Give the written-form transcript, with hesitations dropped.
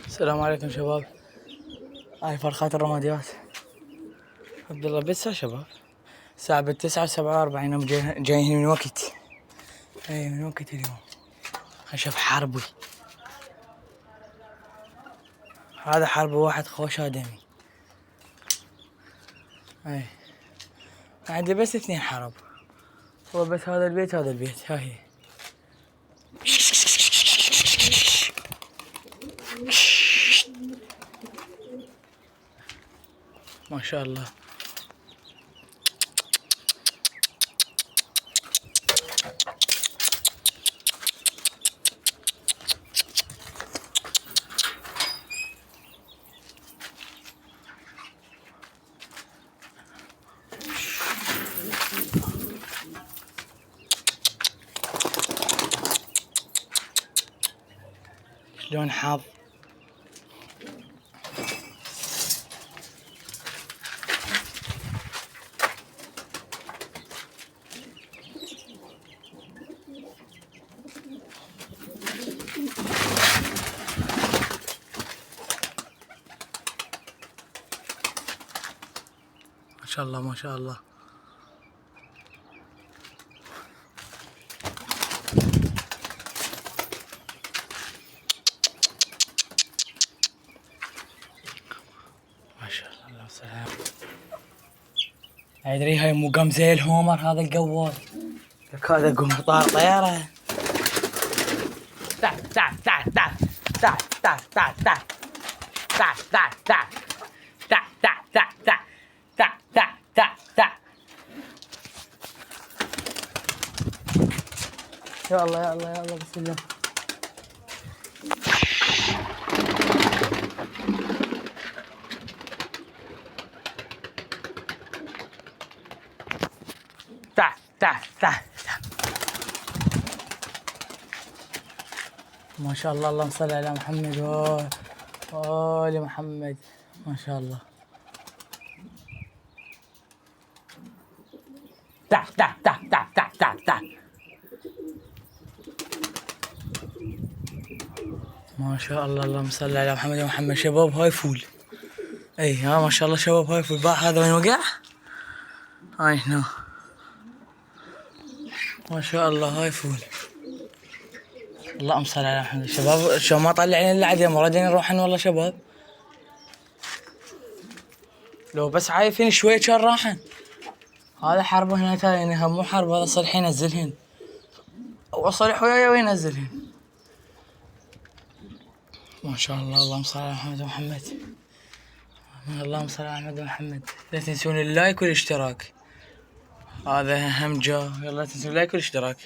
السلام عليكم شباب. هاي فرخات الرماديات. عبد الله بس يا شباب. الساعة ب9:47 يوم جايين من وقت. اي من وقت اليوم. اشوف حربي. هذا حرب واحد خوش آدمي. اي عندي بس 2 حرب. هو بس هذا البيت هذا البيت. هاي ما شاء الله. شلون حاض. ما شاء الله ما شاء الله. ما شاء الله. الله سلام. ادري هاي مو قام زي الهومر هذا القوال. لك هذا قمطار طيارة. تعال تعال تعال تعال تعال تعال تعال تعال تعال تعال تعال تعال تعال تعال تعال تعال تعال تعال. يا الله يا الله يا الله بسم الله. تعال تعال تعال. ما شاء الله. اللهم صل على محمد وآل محمد. ما شاء الله. تعال تعال تعال تعال تعال تعال تعال. ما شاء الله. اللهم صل على محمد ومحمد. شباب هاي فول. اي ها ما شاء الله شباب هاي فول. باع هذا وين وقع؟ هاي هنا. ما شاء الله هاي فول. اللهم صل على محمد. شباب شو ما طلعنا الا عدين مرادين نروحن والله شباب. لو بس عايفين شوي كان راحن. هذا حرب هنا تاني مو حرب. هذا صلح ينزلهن. هو صلح وياي وينزلهن. ما شاء الله. اللهم صل على محمد ومحمد. اللهم صل على محمد ومحمد. لا تنسون اللايك والاشتراك. هذا هم جا. يلا لا تنسون اللايك والاشتراك.